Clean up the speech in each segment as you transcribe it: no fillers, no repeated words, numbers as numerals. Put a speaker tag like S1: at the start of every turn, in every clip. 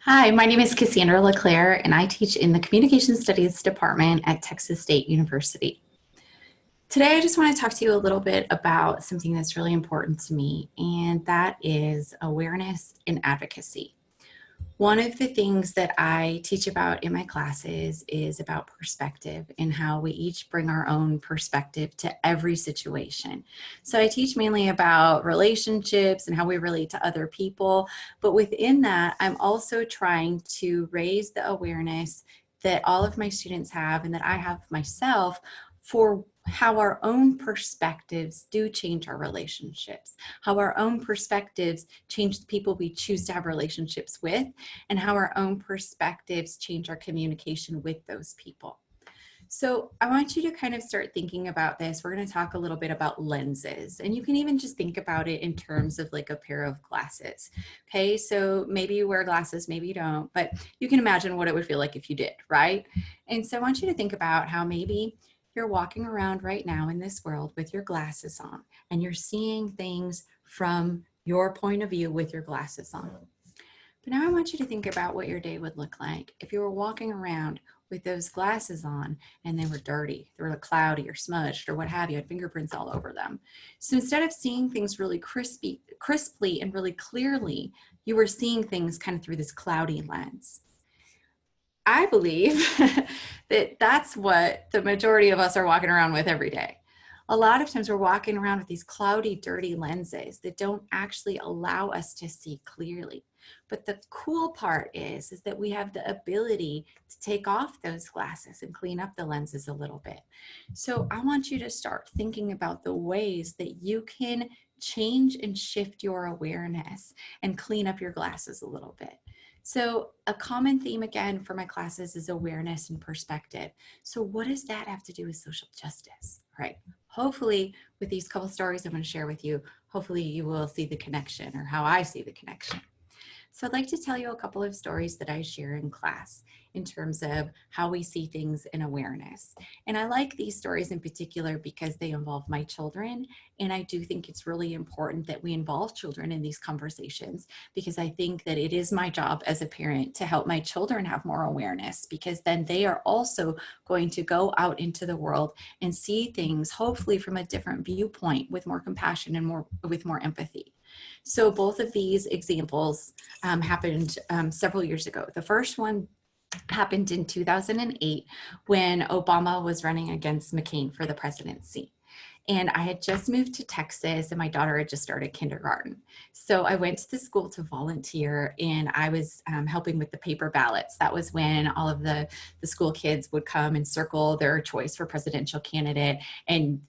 S1: Hi, my name is Cassandra LeClair, and I teach in the Communication Studies Department at Texas State University. Today, I just want to talk to you a little bit about something that's really important to me, and that is awareness and advocacy. One of the things that I teach about in my classes is about perspective and how we each bring our own perspective to every situation. So I teach mainly about relationships and how we relate to other people, but within that, I'm also trying to raise the awareness that all of my students have and that I have myself for how our own perspectives do change our relationships, how our own perspectives change the people we choose to have relationships with, and how our own perspectives change our communication with those people. So I want you to kind of start thinking about this. We're going to talk a little bit about lenses, and you can even just think about it in terms of like a pair of glasses. Okay, so maybe you wear glasses, maybe you don't, but you can imagine what it would feel like if you did, right? And so I want you to think about how maybe you're walking around right now in this world with your glasses on, and you're seeing things from your point of view with your glasses on. But now I want you to think about what your day would look like if you were walking around with those glasses on and they were dirty, they were cloudy or smudged or what have you, had fingerprints all over them. So instead of seeing things really crisply and really clearly, you were seeing things kind of through this cloudy lens. I believe that that's what the majority of us are walking around with every day. A lot of times we're walking around with these cloudy, dirty lenses that don't actually allow us to see clearly. But the cool part is that we have the ability to take off those glasses and clean up the lenses a little bit. So I want you to start thinking about the ways that you can change and shift your awareness and clean up your glasses a little bit. So a common theme again for my classes is awareness and perspective. So what does that have to do with social justice, right? Hopefully with these couple stories I'm going to share with you, hopefully you will see the connection or how I see the connection. So I'd like to tell you a couple of stories that I share in class in terms of how we see things in awareness. And I like these stories in particular because they involve my children. And I do think it's really important that we involve children in these conversations because I think that it is my job as a parent to help my children have more awareness because then they are also going to go out into the world and see things hopefully from a different viewpoint with more compassion and with more empathy. So both of these examples happened several years ago. The first one happened in 2008 when Obama was running against McCain for the presidency. And I had just moved to Texas and my daughter had just started kindergarten. So I went to the school to volunteer and I was helping with the paper ballots. That was when all of the school kids would come and circle their choice for presidential candidate and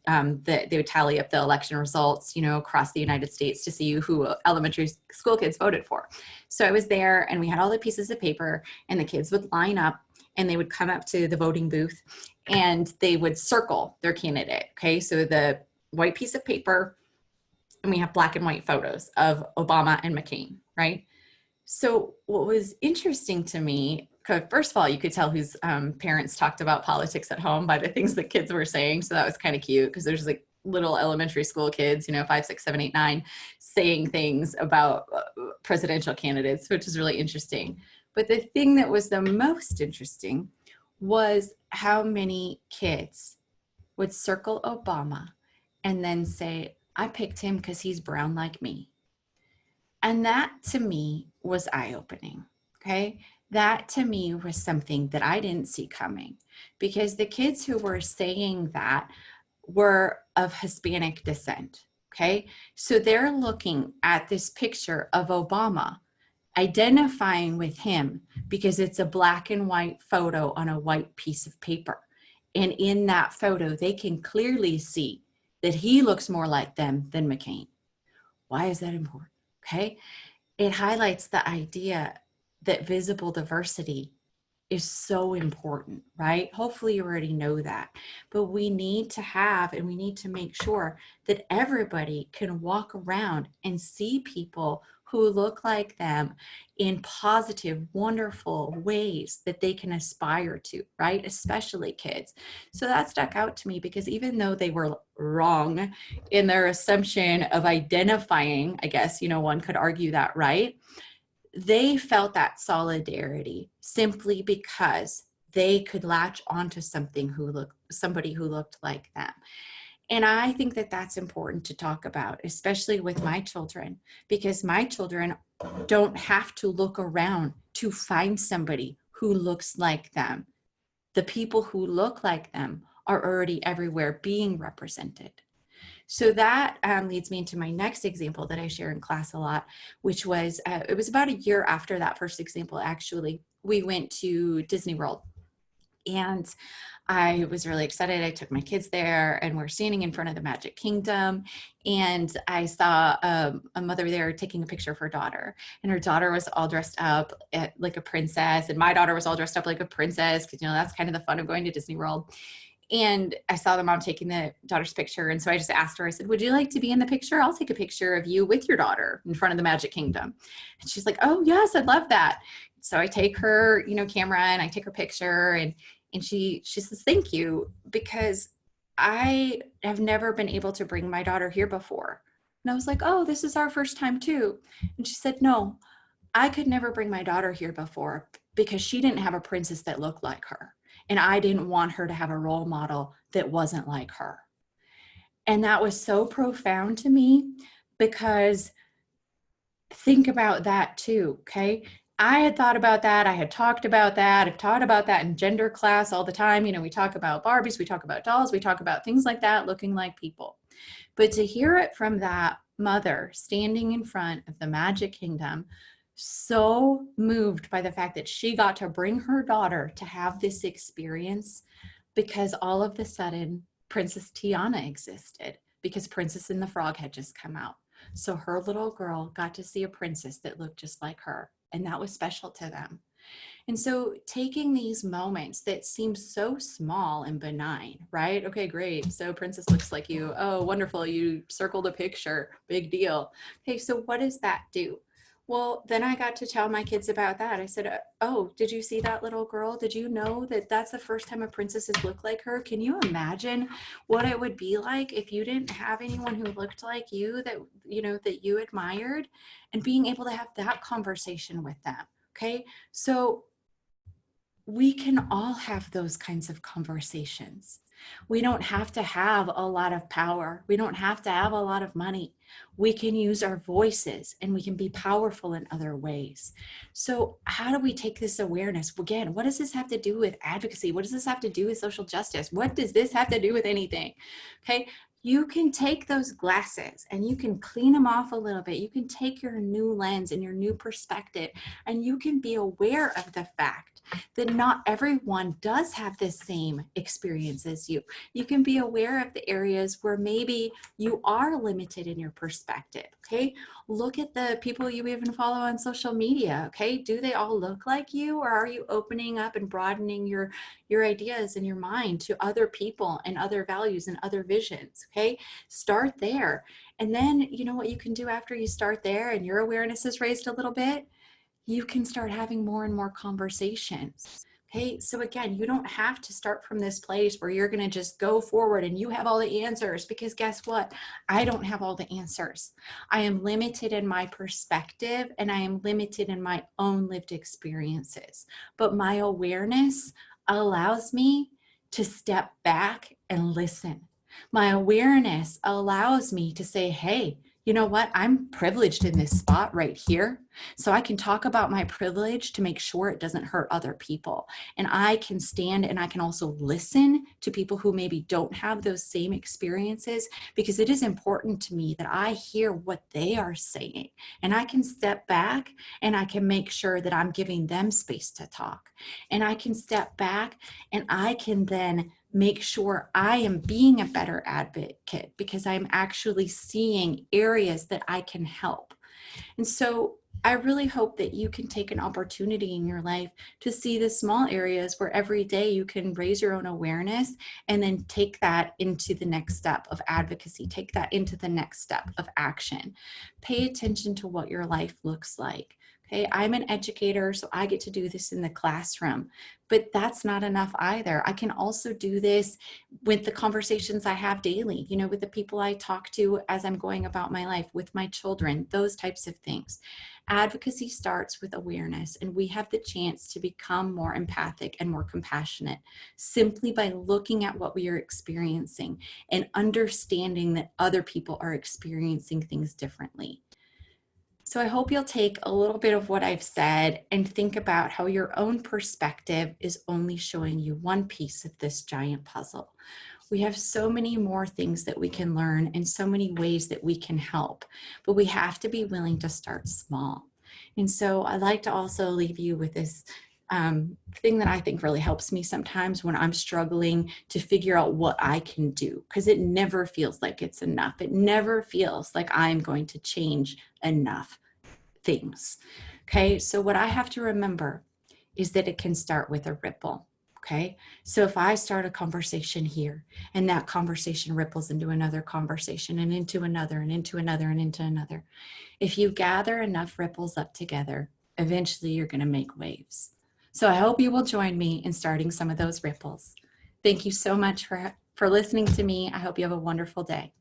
S1: they would tally up the election results, across the United States to see who elementary school kids voted for. So I was there and we had all the pieces of paper and the kids would line up and they would come up to the voting booth and they would circle their candidate. Okay, so the white piece of paper, and we have black and white photos of Obama and McCain, right? So what was interesting to me, first of all, you could tell whose parents talked about politics at home by the things that kids were saying. So that was kind of cute because there's like little elementary school kids, 5, 6, 7, 8, 9, saying things about presidential candidates, which is really interesting. But the thing that was the most interesting was how many kids would circle Obama and then say, I picked him because he's brown like me. And that to me was eye-opening, okay? That to me was something that I didn't see coming because the kids who were saying that were of Hispanic descent, okay? So they're looking at this picture of Obama, identifying with him because it's a black and white photo on a white piece of paper. And in that photo, they can clearly see that he looks more like them than McCain. Why is that important? Okay. It highlights the idea that visible diversity is so important, right? Hopefully you already know that, but we need to have and we need to make sure that everybody can walk around and see people who look like them in positive, wonderful ways that they can aspire to, right? Especially kids. So that stuck out to me because even though they were wrong in their assumption of identifying, I guess, one could argue that, right? they felt that solidarity simply because they could latch onto somebody who looked like them. And I think that that's important to talk about, especially with my children, because my children don't have to look around to find somebody who looks like them. The people who look like them are already everywhere being represented. So that leads me into my next example that I share in class a lot, which was, it was about a year after that first example, actually. We went to Disney World. And I was really excited. I took my kids there and we're standing in front of the Magic Kingdom. And I saw a mother there taking a picture of her daughter. And her daughter was all dressed up like a princess. And my daughter was all dressed up like a princess because, that's kind of the fun of going to Disney World. And I saw the mom taking the daughter's picture. And so I just asked her, I said, would you like to be in the picture? I'll take a picture of you with your daughter in front of the Magic Kingdom. And she's like, oh, yes, I'd love that. So I take her, camera and I take her picture and she says, thank you, because I have never been able to bring my daughter here before. And I was like, oh, this is our first time too. And she said, no, I could never bring my daughter here before because she didn't have a princess that looked like her. And I didn't want her to have a role model that wasn't like her. And that was so profound to me because think about that too, okay? I had thought about that. I had talked about that. I've taught about that in gender class all the time. We talk about Barbies, we talk about dolls, we talk about things like that, looking like people. But to hear it from that mother standing in front of the Magic Kingdom, so moved by the fact that she got to bring her daughter to have this experience because all of a sudden Princess Tiana existed because Princess and the Frog had just come out. So her little girl got to see a princess that looked just like her. And that was special to them. And so taking these moments that seem so small and benign, right? Okay, great. So princess looks like you. Oh, wonderful. You circled a picture. Big deal. Okay, so what does that do? Well, then I got to tell my kids about that. I said, oh, did you see that little girl? Did you know that that's the first time a princess has looked like her? Can you imagine what it would be like if you didn't have anyone who looked like you that, that you admired, and being able to have that conversation with them? Okay, so we can all have those kinds of conversations. We don't have to have a lot of power. We don't have to have a lot of money. We can use our voices and we can be powerful in other ways. So how do we take this awareness? Again, what does this have to do with advocacy? What does this have to do with social justice? What does this have to do with anything? Okay. You can take those glasses and you can clean them off a little bit. You can take your new lens and your new perspective, and you can be aware of the fact that not everyone does have the same experience as you. You can be aware of the areas where maybe you are limited in your perspective, okay? Look at the people you even follow on social media, okay? Do they all look like you, or are you opening up and broadening your ideas and your mind to other people and other values and other visions, okay? Start there. And then, you know what you can do after you start there and your awareness is raised a little bit? You can start having more and more conversations. Okay, so again, you don't have to start from this place where you're going to just go forward and you have all the answers, because guess what? I don't have all the answers. I am limited in my perspective and I am limited in my own lived experiences. But my awareness allows me to step back and listen. My awareness allows me to say, hey, you know what? I'm privileged in this spot right here. So I can talk about my privilege to make sure it doesn't hurt other people. And I can stand and I can also listen to people who maybe don't have those same experiences, because it is important to me that I hear what they are saying. And I can step back and I can make sure that I'm giving them space to talk. And I can step back and I can then make sure I am being a better advocate, because I'm actually seeing areas that I can help. And so I really hope that you can take an opportunity in your life to see the small areas where every day you can raise your own awareness and then take that into the next step of advocacy, take that into the next step of action. Pay attention to what your life looks like. Okay, I'm an educator, so I get to do this in the classroom, but that's not enough either. I can also do this with the conversations I have daily, you know, with the people I talk to as I'm going about my life, with my children, those types of things. Advocacy starts with awareness, and we have the chance to become more empathic and more compassionate simply by looking at what we are experiencing and understanding that other people are experiencing things differently. So I hope you'll take a little bit of what I've said and think about how your own perspective is only showing you one piece of this giant puzzle. We have so many more things that we can learn and so many ways that we can help, but we have to be willing to start small. And so I like to also leave you with this thing that I think really helps me sometimes when I'm struggling to figure out what I can do, because it never feels like it's enough. It never feels like I'm going to change enough things. Okay, so what I have to remember is that it can start with a ripple. Okay, so if I start a conversation here and that conversation ripples into another conversation and into another and into another and into another, if you gather enough ripples up together, eventually you're going to make waves. So I hope you will join me in starting some of those ripples. Thank you so much for listening to me. I hope you have a wonderful day.